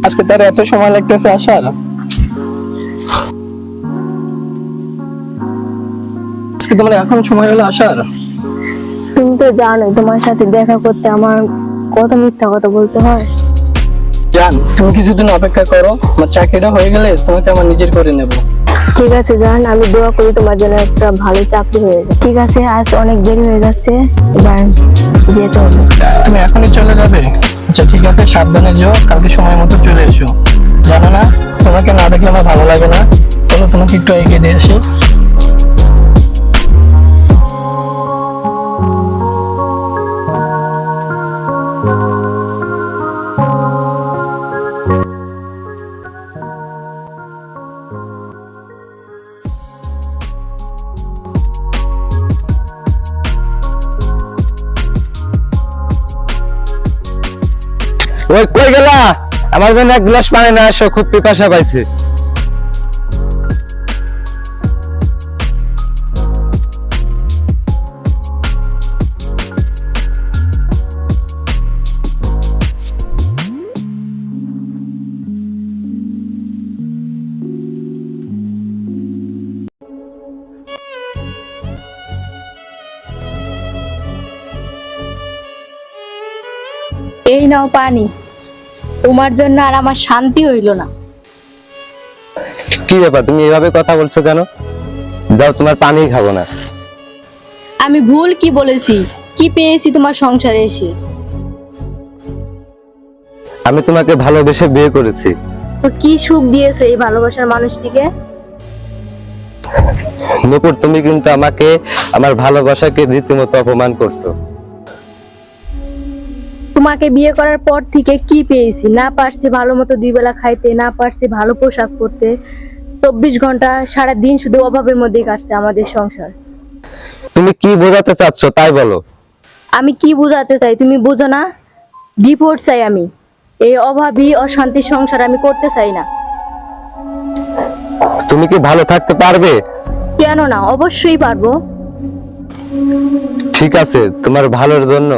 আজকে তার এত সময় লাগতেছে আসার? আজকে তোমার এখন সময় হলো আসার? তুমি তো জানোই তোমার সাথে দেখা করতে আমার কত মিথ্যা কথা বলতে হয়। জান, তুমি কিছুদিন অপেক্ষা করো, আমার চাকরিটা হয়ে গেলে তোমাকে আমার নিজের করে নেব। ঠিক আছে জান, আমি দোয়া করি তোমার জন্য একটা ভালো চাকরি হয়ে যায়। ঠিক আছে, আজ অনেক দেরি হয়ে যাচ্ছে, এবার যেতে হবে। তুমি এখনই চলে যাবে? আচ্ছা ঠিক আছে, সাবধানে যেও, কালকে সময় মতো চলে এসো। জানো না, তোমাকে না দেখলে আমার ভালো লাগে না। চলো তোমাকে একটু এগিয়ে দিয়ে আসি। ওই কই গেলা? আমার জন্য এক গ্লাস পানি না আসো, খুব পিপাসা পাইছে। এই নাও পানি, তোমার জন্য আর আমার শান্তি হইল না। কি ব্যাপার, তুমি এইভাবে কথা বলছো কেন? যাও, তোমার পানি খাবো না। আমি ভুল কি বলেছি? কি পেয়েছি তোমার সংসারে এসে? আমি তোমাকে ভালোবেসে বিয়ে করেছি। তো কি সুখ দিয়েছে এই ভালোবাসার মানুষটিকে? নূপুর, তুমি কিন্তু আমাকে, আমার ভালোবাসাকে রীতিমতো অপমান করছো। তোমাকে বিয়ে করার পর থেকে কি পেয়েছি? না পারছি ভালো মতো দুই বেলা খাইতে, না পারছি ভালো পোশাক পরতে। 24 ঘন্টা সারা দিন শুধু অভাবের মধ্যেই কাটছে আমাদের সংসার। তুমি কি বোঝাতে চাচ্ছ তাই বলো। আমি কি বোঝাতে চাই তুমি বুঝো না? ডিভোর্স চাই আমি। এই অভাবী অশান্তির সংসার আমি করতে চাই না। তুমি কি ভালো থাকতে পারবে? কেন না, অবশ্যই পারবো। ঠিক আছে, তোমার ভালোর জন্য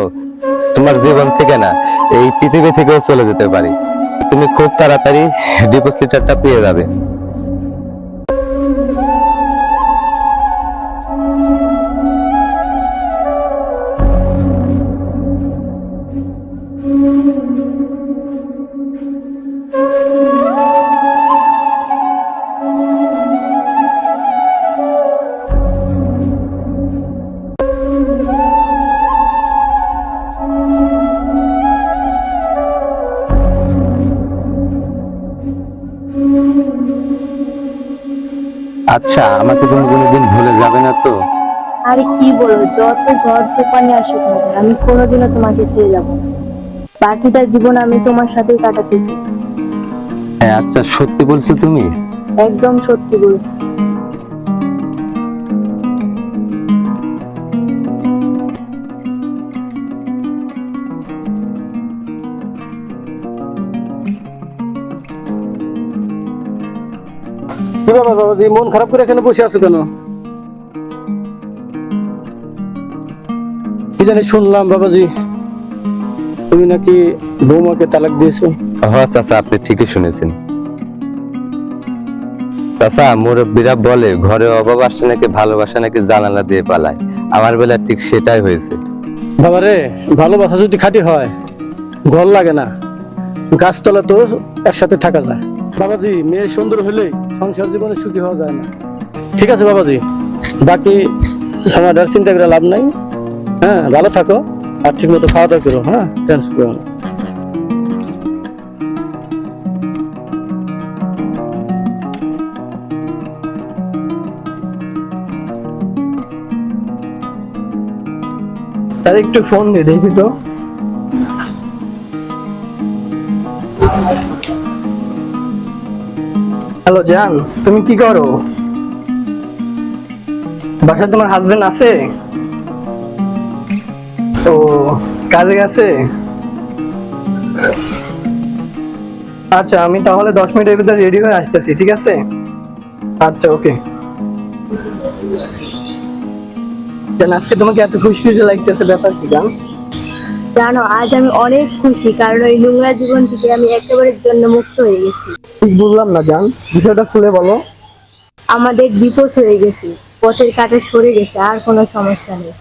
তোমার জীবন থেকে না, এই পৃথিবী থেকেও চলে যেতে পারি। তুমি খুব তাড়াতাড়ি ডিভোর্স লেটারটা পেয়ে যাবে। আচ্ছা, আমাকে তুমি কোনোদিন ভুলে যাবে না তো? আরে কি বলো, যত ঝড় তুফানি আসুক না কেন, আমি কোনোদিনও তোমাকে ছেড়ে যাবো না। বাকিটা জীবন আমি তোমার সাথেই কাটাতে চাই। হ্যাঁ, আচ্ছা, সত্যি বলছো তুমি? একদম সত্যি বলছি। কি ব্যাপার বাবাজি, মন খারাপ করে এখানে বসে আছো কেন? কি জানি শুনলাম বাবাজি, তুমি নাকি বৌমাকে তালাক দিয়েছো। হ্যাঁ চাচা, আপনি ঠিকই শুনেছেন। চাচা, মুরব্বীরা বলে ঘরে অভাব আসছে নাকি ভালোবাসা নাকি জানালা দিয়ে পালায়। আমার বেলা ঠিক সেটাই হয়েছে। বাবারে, ভালোবাসা যদি খাঁটি হয় ঘর লাগে না, গাছতলা তো একসাথে থাকা যায়। বাবাজি, মেয়ে সুন্দর হলে সংসার জীবনে সুখী হওয়া যায় না। ঠিক আছে বাবাজি, বাকি সমাধার চিন্তা করে লাভ নাই। হ্যাঁ, ভালো থাকো আর ঠিক মতো খাওয়া দাওয়া করো। হ্যাঁ, টেনশন করো না। তার একটু ফোন দিয়ে দেখি তো। হ্যালো জান, তুমি কি করো? বাসায় তোমার হাজবেন্ড আছে? তো কাজে গেছে? আচ্ছা, আমি তাহলে 10 মিনিটের ভিতরে রেডি হয়ে আসতেছি, ঠিক আছে? আচ্ছা, ওকে। জান, আজকে তোমাকে এত খুশি খুশি লাগতেছে, ব্যাপার কি জান? জানো, আজ আমি অনেক খুশি, কারণ ওই নোংরা জীবন থেকে আমি একেবারের জন্য মুক্ত হয়ে গেছি। ঠিক বুঝলাম না জান, বিষয়টা খুলে বলো। আমাদের ডিভোর্স হয়ে গেছে, পথের কাঁটা সরে গেছে, আর কোনো সমস্যা নেই।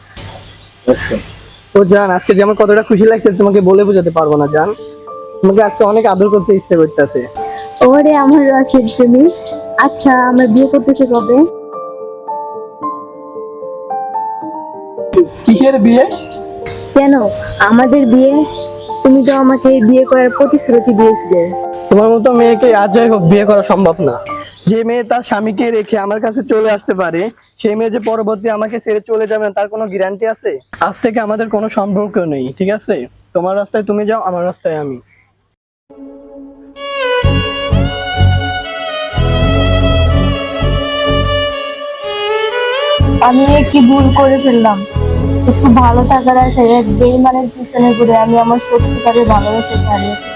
ও জান, আজকে যে আমার কতটা খুশি লাগছে তোমাকে বলে বোঝাতে পারবো না জান। তোমাকে আজকে অনেক আদর করতে ইচ্ছে করতেছে। ওরে আমার রসের তুমি। আচ্ছা, আমরা বিয়ে করতেছি কবে? কিসের বিয়ে? কেন, আমাদের বিয়ে। তুমি তো আমাকে বিয়ে করার প্রতিশ্রুতি দিয়েছিলে। তোমার মতো মেয়েকে আজ যাই হোক বিয়ে করা সম্ভব না। যে মেয়ে তার স্বামীকে রেখে আমার কাছে চলে আসতে পারে, সেই মেয়ে যে পরবর্তী আমাকে ছেড়ে চলে যাবে না তার কোনো গ্যারান্টি আছে? আজ থেকে আমাদের কোনো সম্পর্ক নেই, ঠিক আছে? তোমার রাস্তায় তুমি যাও, আমার রাস্তায় আমি। আমি কি ভুল করে ফেললাম? একটু ভালো থাকার আশায় এক বেইমানের পিছনে ঘুরে আমি আমার সত্যিকারের ভালোবাসা হারিয়েছি।